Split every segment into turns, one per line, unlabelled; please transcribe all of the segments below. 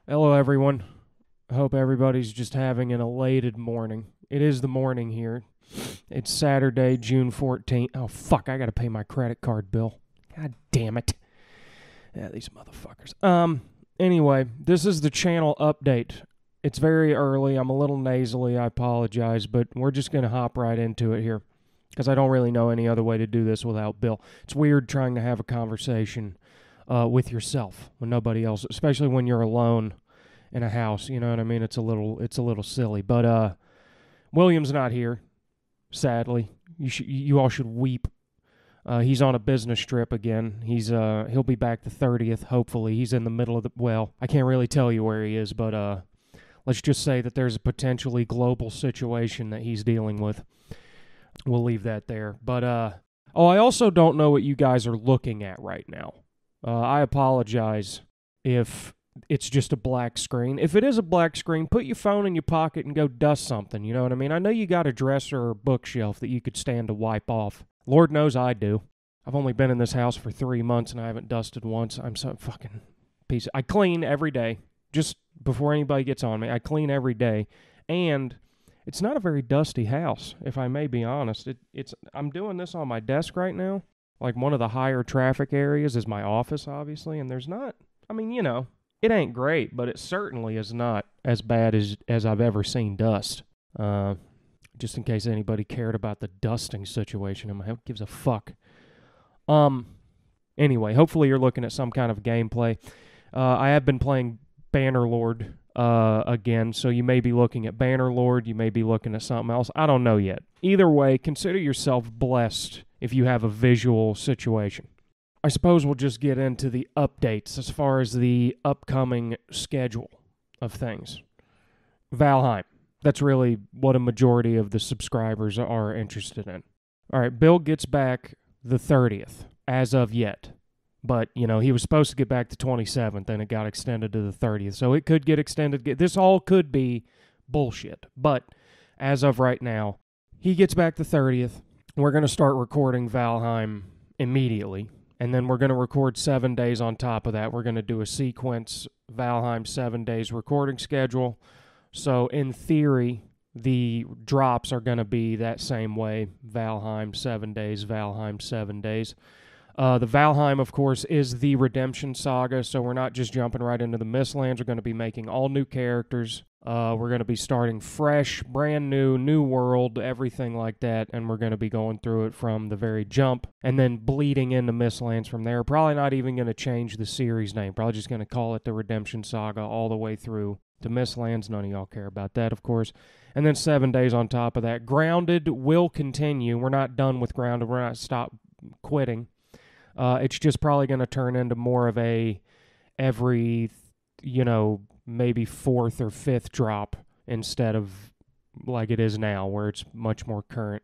Hello, everyone. I hope everybody's just having an elated morning. It is the morning here. It's Saturday, June 14th. Oh, fuck, I gotta pay my credit card bill. God damn it. Yeah, these motherfuckers. Anyway, this is the channel update. It's very early. I'm a little nasally. I apologize, but we're just gonna hop right into it here because I don't really know any other way to do this without Bill. It's weird trying to have a conversation with yourself when nobody else, especially when you're alone in a house. You know what I mean? It's a little silly. But William's not here, sadly. You all should weep. He's on a business trip again. He'll be back the 30th, hopefully. He's in the middle of I can't really tell you where he is, but let's just say that there's a potentially global situation that he's dealing with. We'll leave that there. But I also don't know what you guys are looking at right now. I apologize if it's just a black screen. If it is a black screen, put your phone in your pocket and go dust something, you know what I mean? I know you got a dresser or a bookshelf that you could stand to wipe off. Lord knows I do. I've only been in this house for 3 months and I haven't dusted once. I'm so fucking piece. I clean every day, just before anybody gets on me. I clean every day, and it's not a very dusty house, if I may be honest. I'm doing this on my desk right now. Like, one of the higher traffic areas is my office, obviously, and there's not, I mean, you know, it ain't great, but it certainly is not as bad as I've ever seen dust. Just in case anybody cared about the dusting situation, who gives a fuck? Anyway, hopefully you're looking at some kind of gameplay. I have been playing Bannerlord again, so you may be looking at Bannerlord, you may be looking at something else. I don't know yet. Either way, consider yourself blessed if you have a visual situation. I suppose we'll just get into the updates as far as the upcoming schedule of things. Valheim. That's really what a majority of the subscribers are interested in. All right, Bill gets back the 30th, as of yet. But, you know, he was supposed to get back the 27th, and it got extended to the 30th. So it could get extended. This all could be bullshit. But as of right now, he gets back the 30th. We're going to start recording Valheim immediately. And then we're going to record 7 days on top of that. We're going to do a sequence Valheim 7 days recording schedule. So in theory, the drops are going to be that same way. Valheim 7 days, Valheim 7 days. The Valheim, of course, is the Redemption Saga, so we're not just jumping right into the Mistlands. We're going to be making all new characters. We're going to be starting fresh, brand new world, everything like that, and we're going to be going through it from the very jump and then bleeding into Mistlands from there. Probably not even going to change the series name. Probably just going to call it the Redemption Saga all the way through to Mistlands. None of y'all care about that, of course. And then 7 days on top of that. Grounded will continue. We're not done with Grounded. We're not quitting. It's just probably going to turn into more of a every, maybe fourth or fifth drop instead of like it is now, where it's much more current.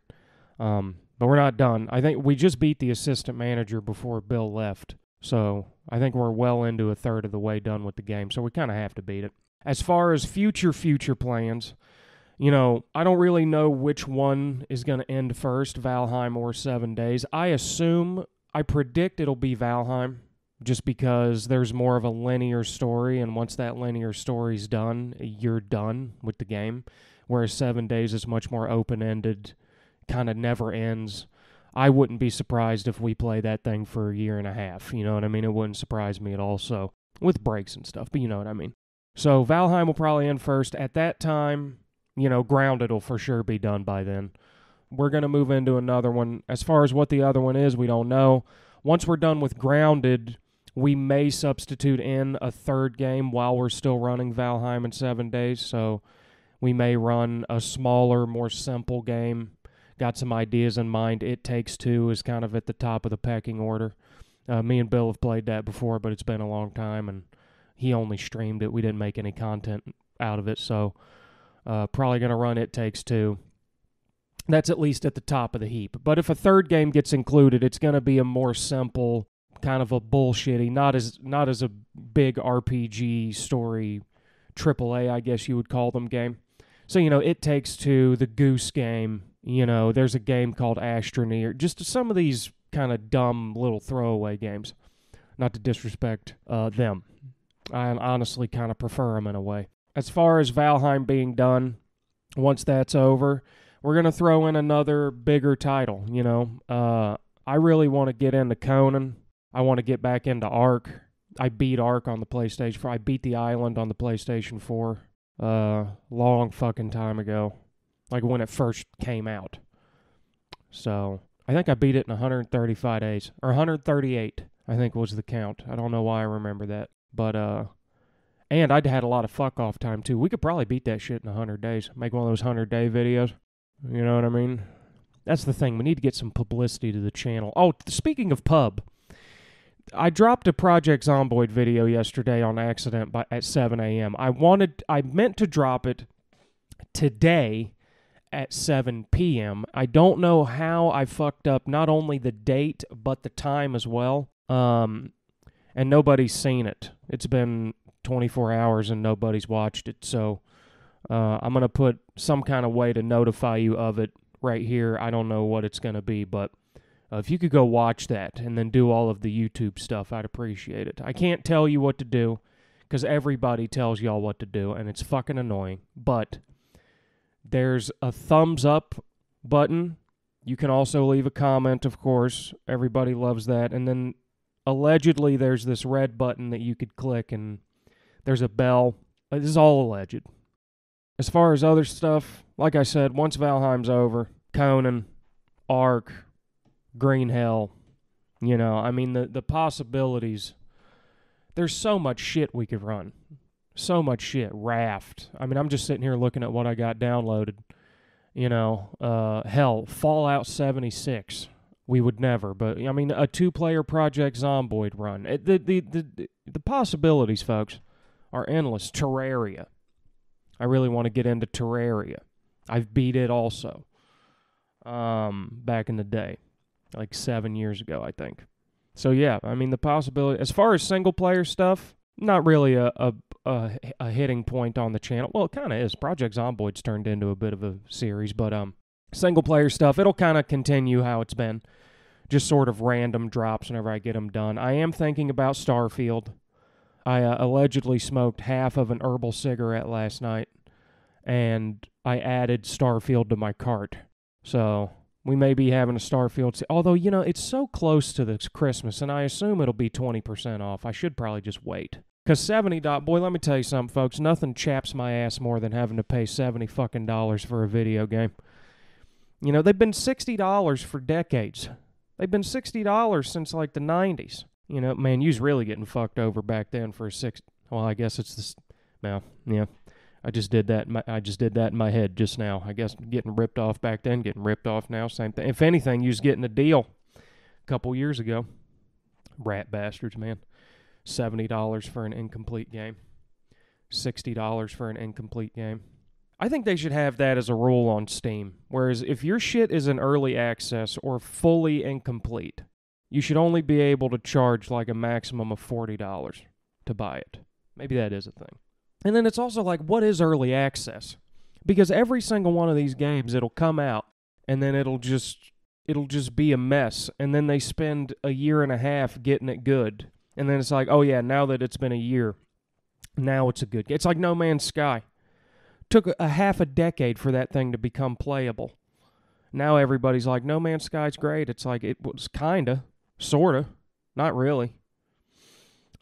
But we're not done. I think we just beat the assistant manager before Bill left. So I think we're well into a third of the way done with the game. So we kind of have to beat it. As far as future plans, I don't really know which one is going to end first, Valheim or 7 days. I predict it'll be Valheim, just because there's more of a linear story, and once that linear story's done, you're done with the game, whereas 7 days is much more open-ended, kind of never ends. I wouldn't be surprised if we play that thing for a year and a half, you know what I mean? It wouldn't surprise me at all, so, with breaks and stuff, but you know what I mean. So Valheim will probably end first. At that time, Grounded will for sure be done by then. We're going to move into another one. As far as what the other one is, we don't know. Once we're done with Grounded, we may substitute in a third game while we're still running Valheim in 7 days. So we may run a smaller, more simple game. Got some ideas in mind. It Takes Two is kind of at the top of the pecking order. Me and Bill have played that before, but it's been a long time, and he only streamed it. We didn't make any content out of it, so probably going to run It Takes Two. That's at least at the top of the heap. But if a third game gets included, it's going to be a more simple, kind of a bullshitty, not as a big RPG story, AAA, I guess you would call them, game. So, It Takes Two, the Goose Game, there's a game called Astroneer, just some of these kind of dumb little throwaway games, not to disrespect them. I honestly kind of prefer them in a way. As far as Valheim being done, once that's over, we're going to throw in another bigger title, you know. I really want to get into Conan. I want to get back into Ark. I beat Ark on the PlayStation 4. I beat The Island on the PlayStation 4 long fucking time ago, like when it first came out. So I think I beat it in 135 days, or 138, I think was the count. I don't know why I remember that. But, and I'd had a lot of fuck off time too. We could probably beat that shit in 100 days. Make one of those 100-day videos. You know what I mean? That's the thing. We need to get some publicity to the channel. Oh, speaking of pub, I dropped a Project Zomboid video yesterday on accident at 7 a.m. I meant to drop it today at 7 p.m. I don't know how I fucked up not only the date, but the time as well. And nobody's seen it. It's been 24 hours and nobody's watched it. So I'm going to put some kind of way to notify you of it right here. I don't know what it's going to be, but if you could go watch that and then do all of the YouTube stuff, I'd appreciate it. I can't tell you what to do because everybody tells y'all what to do, and it's fucking annoying. But there's a thumbs up button. You can also leave a comment, of course. Everybody loves that. And then allegedly there's this red button that you could click, and there's a bell. This is all alleged. As far as other stuff, like I said, once Valheim's over, Conan, Ark, Green Hell, you know, I mean, the possibilities, there's so much shit we could run. So much shit. Raft. I mean, I'm just sitting here looking at what I got downloaded. You know, hell, Fallout 76. We would never, but, I mean, a 2-player Project Zomboid run. The possibilities, folks, are endless. Terraria. I really want to get into Terraria. I've beat it also. Back in the day. Like 7 years ago, I think. So, yeah, I mean, the possibility... As far as single-player stuff, not really a hitting point on the channel. Well, it kind of is. Project Zomboid's turned into a bit of a series, but single-player stuff, it'll kind of continue how it's been. Just sort of random drops whenever I get them done. I am thinking about Starfield. I allegedly smoked half of an herbal cigarette last night, and I added Starfield to my cart. So we may be having a Starfield. Although, you know, it's so close to this Christmas, and I assume it'll be 20% off. I should probably just wait. Because $70, boy, let me tell you something, folks. Nothing chaps my ass more than having to pay $70 fucking dollars for a video game. You know, they've been $60 for decades. They've been $60 since, like, the 90s. You know, man, you was really getting fucked over back then for a Well, I guess it's this... Well, yeah. I just did that in my head just now. I guess getting ripped off back then, getting ripped off now, same thing. If anything, you was getting a deal a couple years ago. Rat bastards, man. $70 for an incomplete game. $60 for an incomplete game. I think they should have that as a rule on Steam. Whereas if your shit is in early access or fully incomplete, you should only be able to charge like a maximum of $40 to buy it. Maybe that is a thing. And then it's also like, what is early access? Because every single one of these games, it'll come out, and then it'll just be a mess. And then they spend a year and a half getting it good. And then it's like, oh yeah, now that it's been a year, now it's a good game. It's like No Man's Sky. Took a half a decade for that thing to become playable. Now everybody's like, No Man's Sky's great. It's like, it was kinda, sorta, not really.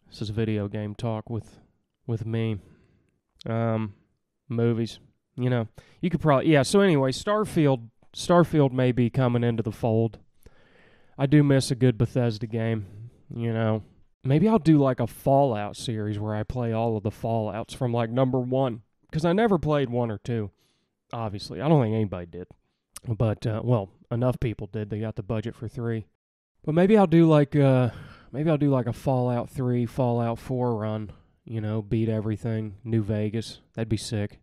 This is video game talk with me. Movies, you know, you could probably, yeah, so anyway, Starfield may be coming into the fold. I do miss a good Bethesda game, you know. Maybe I'll do like a Fallout series where I play all of the Fallouts from like number 1, because I never played 1 or 2, obviously. I don't think anybody did, but, well, enough people did. They got the budget for 3. But maybe I'll do like a Fallout 3, Fallout 4 run. You know, beat everything. New Vegas. That'd be sick.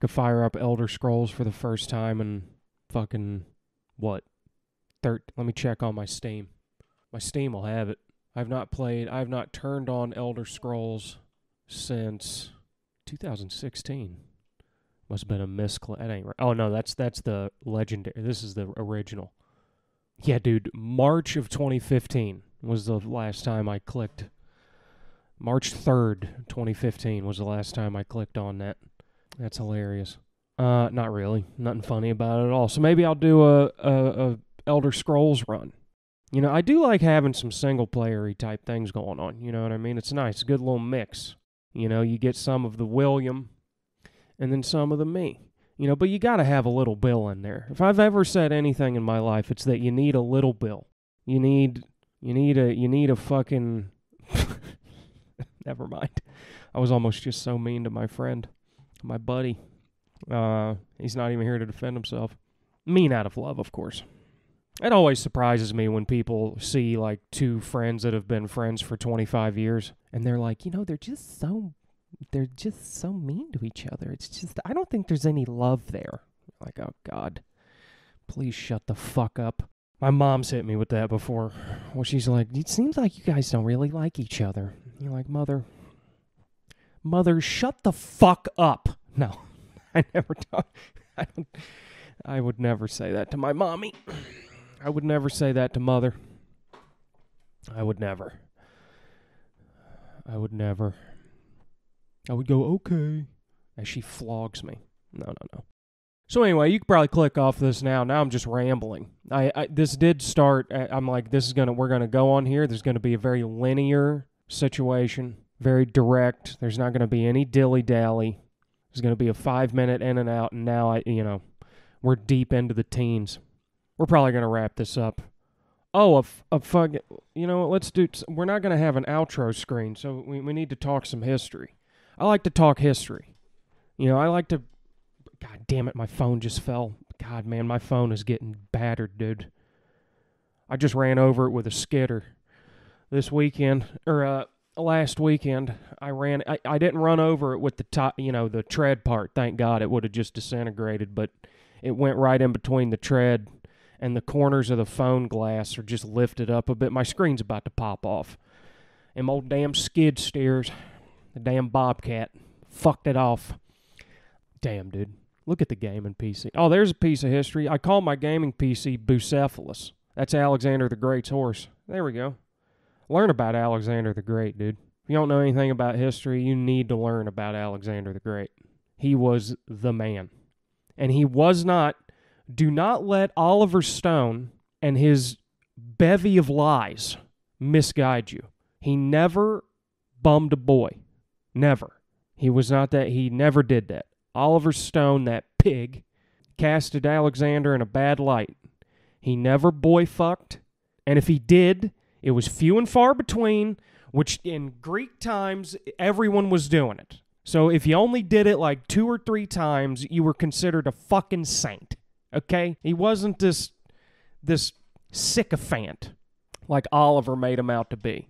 Could fire up Elder Scrolls for the first time in fucking, what? Let me check on my Steam. My Steam will have it. I've not turned on Elder Scrolls since 2016. Must have been a misclick. That ain't right. Oh, no, that's the legendary. This is the original. Yeah, dude, March of 2015 was the last time I clicked March 3rd, 2015 was the last time I clicked on that. That's hilarious. Not really. Nothing funny about it at all. So maybe I'll do a Elder Scrolls run. You know, I do like having some single-player-y type things going on. You know what I mean? It's nice. A good little mix. You know, you get some of the William and then some of the me. You know, but you got to have a little Bill in there. If I've ever said anything in my life, it's that you need a little Bill. You need a fucking... Never mind. I was almost just so mean to my friend, my buddy. He's not even here to defend himself. Mean out of love, of course. It always surprises me when people see, like, two friends that have been friends for 25 years, and they're like, you know, they're just so mean to each other. It's just, I don't think there's any love there. Like, oh, God. Please shut the fuck up. My mom's hit me with that before. Well, she's like, it seems like you guys don't really like each other. You're like, Mother, shut the fuck up. No, I never talk. I would never say that to my mommy. I would never say that to Mother. I would never. I would go, okay, as she flogs me. No. So anyway, you could probably click off this now. Now I'm just rambling. This did start, I'm like, we're going to go on here. There's going to be a very linear situation, very direct. There's not going to be any dilly-dally. There's going to be a 5-minute in and out, and now, we're deep into the teens. We're probably going to wrap this up. Oh, a fuck, you know what, let's do, we're not going to have an outro screen, so we need to talk some history. I like to talk history. You know, I like to, God damn it, my phone just fell. God, man, my phone is getting battered, dude. I just ran over it with a skidder this weekend, or last weekend. I didn't run over it with the top, the tread part. Thank God, it would have just disintegrated, but it went right in between the tread and the corners of the phone glass are just lifted up a bit. My screen's about to pop off. Them old damn skid steers, the damn Bobcat, fucked it off. Damn, dude. Look at the gaming PC. Oh, there's a piece of history. I call my gaming PC Bucephalus. That's Alexander the Great's horse. There we go. Learn about Alexander the Great, dude. If you don't know anything about history, you need to learn about Alexander the Great. He was the man. And he was not, do not let Oliver Stone and his bevy of lies misguide you. He never bummed a boy. Never. He was not that. He never did that. Oliver Stone, that pig, casted Alexander in a bad light. He never boy fucked, and if he did, it was few and far between, which in Greek times, everyone was doing it. So if you only did it like 2 or 3 times, you were considered a fucking saint, okay? He wasn't this sycophant like Oliver made him out to be.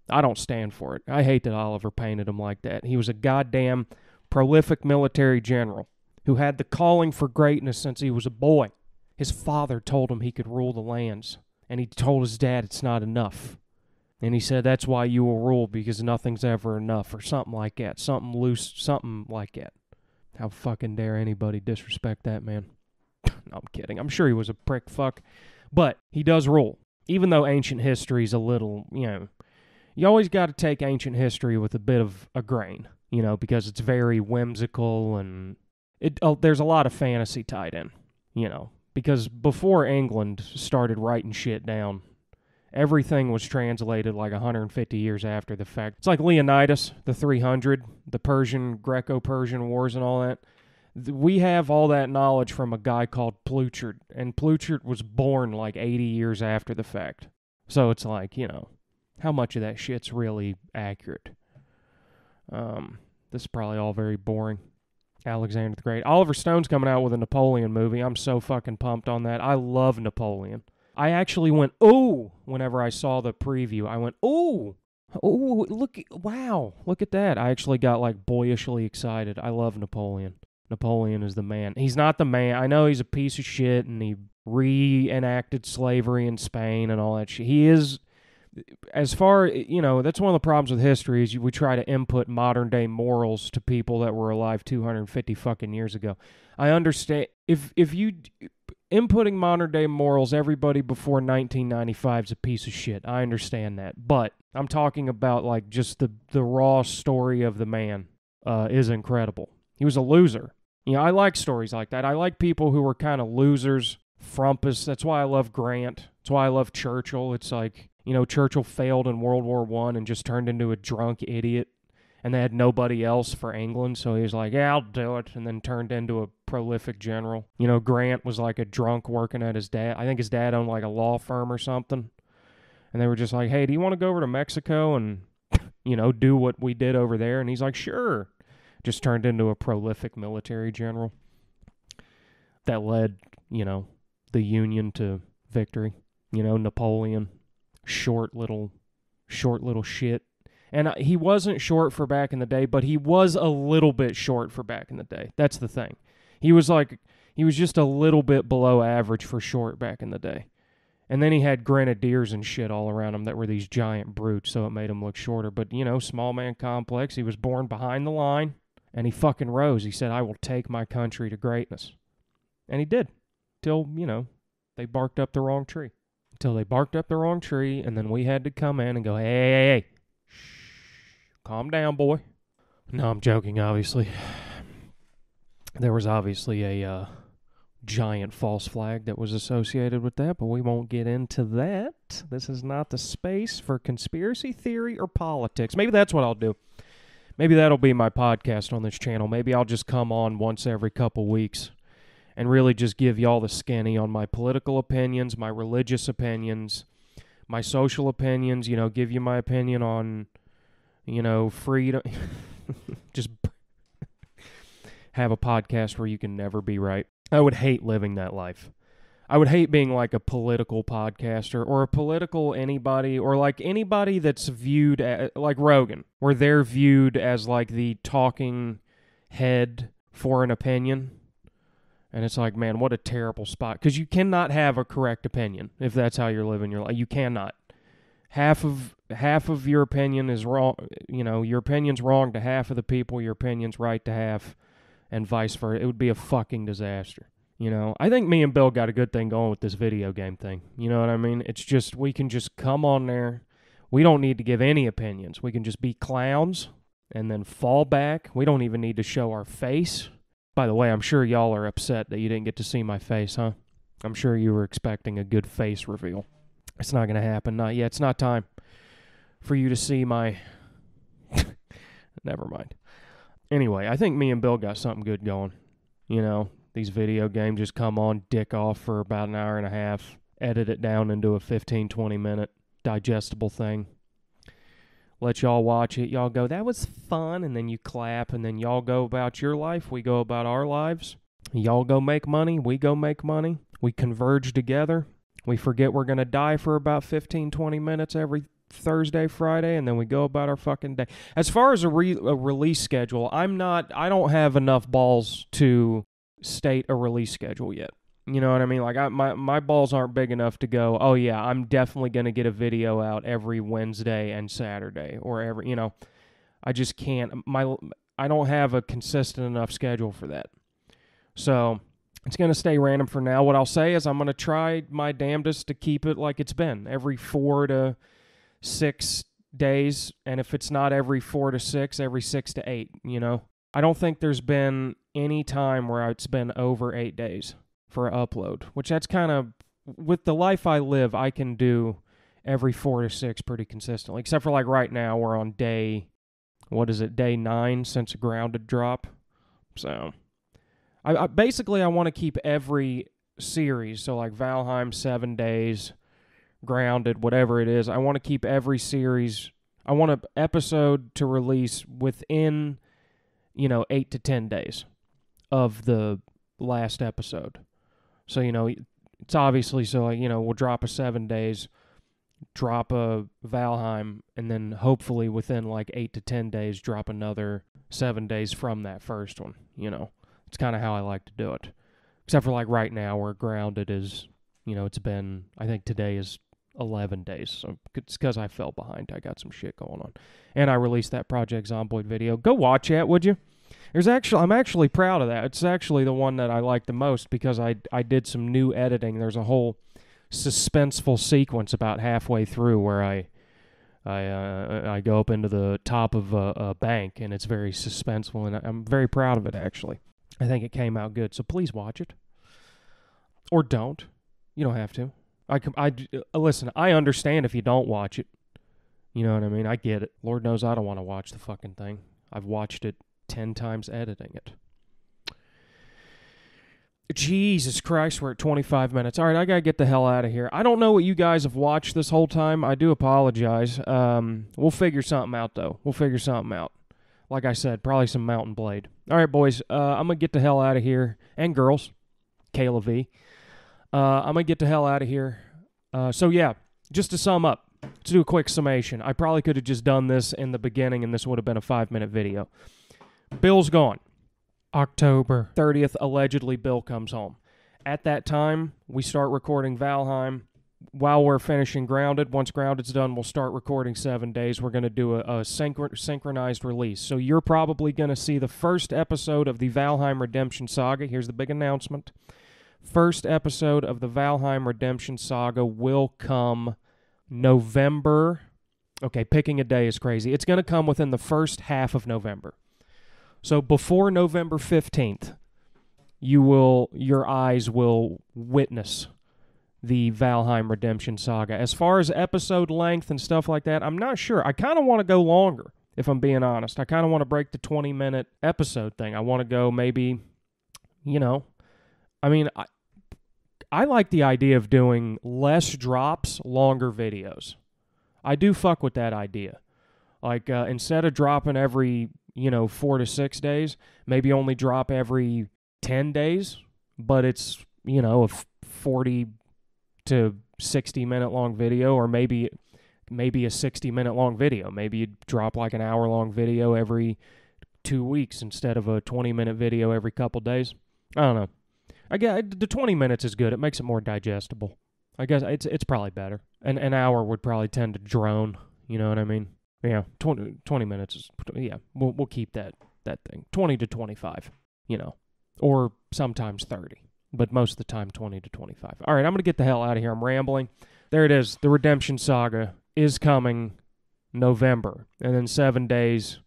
I don't stand for it. I hate that Oliver painted him like that. He was a goddamn prolific military general who had the calling for greatness since he was a boy. His father told him he could rule the lands, and he told his dad it's not enough. And he said, that's why you will rule, because nothing's ever enough, or something like that. Something loose, something like that. How fucking dare anybody disrespect that man? No, I'm kidding. I'm sure he was a prick fuck. But he does rule. Even though ancient history's a little, you always got to take ancient history with a bit of a grain, because it's very whimsical and there's a lot of fantasy tied in, because before England started writing shit down, everything was translated like 150 years after the fact. It's like Leonidas, the 300, the Greco-Persian wars and all that. We have all that knowledge from a guy called Plutarch, and Plutarch was born like 80 years after the fact. So it's like, how much of that shit's really accurate? This is probably all very boring. Alexander the Great. Oliver Stone's coming out with a Napoleon movie. I'm so fucking pumped on that. I love Napoleon. I actually went, ooh, whenever I saw the preview. I went, ooh, look at that. I actually got like boyishly excited. I love Napoleon. Napoleon is the man. He's not the man. I know he's a piece of shit and he reenacted slavery in Spain and all that shit. He is, as far, that's one of the problems with history is we try to input modern day morals to people that were alive 250 fucking years ago. I understand if you inputting modern day morals, everybody before 1995 is a piece of shit. I understand that. But I'm talking about like just the raw story of the man is incredible. He was a loser. You know, I like stories like that. I like people who were kind of losers, frumpists. That's why I love Grant. That's why I love Churchill. It's like, you know, Churchill failed in World War I and just turned into a drunk idiot. And they had nobody else for England, so he was like, yeah, I'll do it, and then turned into a prolific general. You know, Grant was like a drunk working at his dad. I think his dad owned like a law firm or something. And they were just like, hey, do you want to go over to Mexico and, you know, do what we did over there? And he's like, sure. Just turned into a prolific military general that led, you know, the Union to victory. You know, Napoleon, short little shit. And he wasn't short for back in the day, but he was a little bit short for back in the day. That's the thing. He was just a little bit below average for short back in the day. And then he had grenadiers and shit all around him that were these giant brutes, so it made him look shorter. But, you know, small man complex. He was born behind the line, and he fucking rose. He said, I will take my country to greatness. And he did. Till, you know, they barked up the wrong tree. Until they barked up the wrong tree, and then we had to come in and go, hey. Calm down, boy. No, I'm joking, obviously. There was obviously a giant false flag that was associated with that, but we won't get into that. This is not the space for conspiracy theory or politics. Maybe that's what I'll do. Maybe that'll be my podcast on this channel. Maybe I'll just come on once every couple weeks and really just give y'all the skinny on my political opinions, my religious opinions, my social opinions, you know, give you my opinion on, you know, freedom. Just have a podcast where you can never be right. I would hate living that life. I would hate being like a political podcaster or a political anybody or like anybody that's viewed as, like Rogan, where they're viewed as like the talking head for an opinion. And it's like, man, what a terrible spot. Because you cannot have a correct opinion if that's how you're living your life. You cannot. Half of your opinion is wrong. You know, your opinion's wrong to half of the people. Your opinion's right to half, and vice versa. It would be a fucking disaster. You know, I think me and Bill got a good thing going with this video game thing. You know what I mean? It's just, we can just come on there. We don't need to give any opinions. We can just be clowns and then fall back. We don't even need to show our face. By the way, I'm sure y'all are upset that you didn't get to see my face, huh? I'm sure you were expecting a good face reveal. It's not going to happen. Not yet. It's not time for you to see my... Never mind. Anyway, I think me and Bill got something good going. You know, these video games just come on, dick off for about an hour and a half, edit it down into a 15, 20-minute digestible thing. Let y'all watch it. Y'all go, that was fun, and then you clap, and then y'all go about your life. We go about our lives. Y'all go make money. We go make money. We converge together. We forget we're going to die for about 15, 20 minutes every Thursday, Friday, and then we go about our fucking day. As far as a release schedule, I don't have enough balls to state a release schedule yet. You know what I mean? Like, my balls aren't big enough to go, oh yeah, I'm definitely going to get a video out every Wednesday and Saturday, or every, you know, I just can't. I don't have a consistent enough schedule for that. So it's going to stay random for now. What I'll say is I'm going to try my damnedest to keep it like it's been, every 4 to 6 days. And if it's not every 4 to 6, every 6 to 8, you know. I don't think there's been any time where it's been over 8 days for an upload, which that's kind of, with the life I live, I can do every 4 to 6 pretty consistently. Except for like right now, we're on day 9 since a grounded drop. So I basically, I want to keep every series, so like Valheim, 7 days, grounded, whatever it is, I want to keep every series, I want an episode to release within, 8 to 10 days of the last episode. So, it's obviously, so, we'll drop a 7 days, drop a Valheim, and then hopefully within like 8 to 10 days, drop another 7 days from that first one, It's kind of how I like to do it. Except for like right now where grounded is, it's been, I think today is 11 days. So it's because I fell behind. I got some shit going on. And I released that Project Zomboid video. Go watch that, would you? I'm actually proud of that. It's actually the one that I like the most because I did some new editing. There's a whole suspenseful sequence about halfway through where I go up into the top of a bank, and it's very suspenseful, and I'm very proud of it, actually. I think it came out good, so please watch it. Or don't. You don't have to. Listen, I understand if you don't watch it. You know what I mean? I get it. Lord knows I don't want to watch the fucking thing. I've watched it 10 times editing it. Jesus Christ, we're at 25 minutes. All right, I got to get the hell out of here. I don't know what you guys have watched this whole time. I do apologize. We'll figure something out, though. We'll figure something out. Like I said, probably some Mountain Blade. All right, boys, I'm going to get the hell out of here. And girls, Kayla V. I'm going to get the hell out of here. So, yeah, just to sum up, let's do a quick summation. I probably could have just done this in the beginning, and this would have been a 5-minute video. Bill's gone. October 30th, allegedly, Bill comes home. At that time, we start recording Valheim. While we're finishing Grounded, once Grounded's done, we'll start recording 7 days. We're going to do a synchronized release. So you're probably going to see the first episode of the Valheim Redemption Saga. Here's the big announcement. First episode of the Valheim Redemption Saga will come November. Okay, picking a day is crazy. It's going to come within the first half of November. So before November 15th, your eyes will witness the Valheim Redemption Saga. As far as episode length and stuff like that, I'm not sure. I kind of want to go longer, if I'm being honest. I kind of want to break the 20-minute episode thing. I want to go maybe, I like the idea of doing less drops, longer videos. I do fuck with that idea. Like, instead of dropping every 4 to 6 days, maybe only drop every 10 days, but it's, a 40 to 60-minute long video, or maybe a 60-minute long video. Maybe you drop like an hour-long video every 2 weeks instead of a 20-minute video every couple days. I don't know. I guess the 20 minutes is good. It makes it more digestible. I guess it's probably better. An hour would probably tend to drone. You know what I mean? Yeah, 20 minutes is, yeah, we'll keep that thing. 20 to 25, or sometimes 30, but most of the time 20 to 25. All right, I'm going to get the hell out of here. I'm rambling. There it is. The Redemption Saga is coming November, and then 7 days.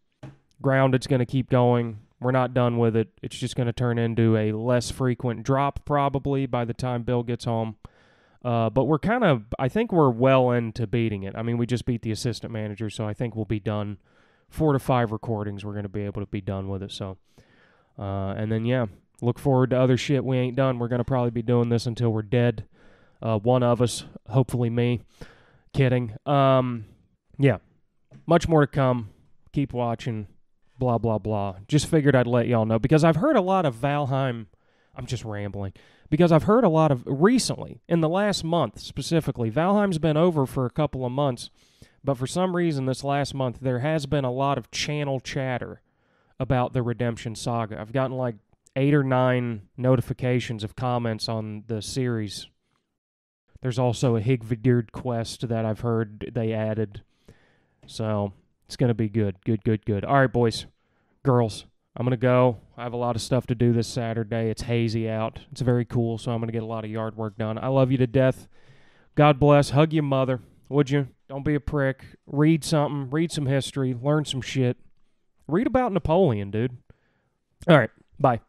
Grounded's going to keep going. We're not done with it. It's just going to turn into a less frequent drop probably by the time Bill gets home. But I think we're well into beating it. I mean, we just beat the assistant manager, so I think we'll be done. 4 to 5 recordings, we're going to be able to be done with it. So, and then, yeah, look forward to other shit we ain't done. We're going to probably be doing this until we're dead. One of us, hopefully me. Kidding. Yeah, much more to come. Keep watching. Blah, blah, blah. Just figured I'd let y'all know, because I've heard a lot of Valheim. I'm just rambling. Because I've heard a lot of, recently, in the last month specifically, Valheim's been over for a couple of months, but for some reason this last month there has been a lot of channel chatter about the Redemption Saga. I've gotten like 8 or 9 notifications of comments on the series. There's also a Higvidired quest that I've heard they added. So, it's going to be good. Good. All right, boys, girls. I'm going to go. I have a lot of stuff to do this Saturday. It's hazy out. It's very cool, so I'm going to get a lot of yard work done. I love you to death. God bless. Hug your mother, would you? Don't be a prick. Read something. Read some history. Learn some shit. Read about Napoleon, dude. All right. Bye.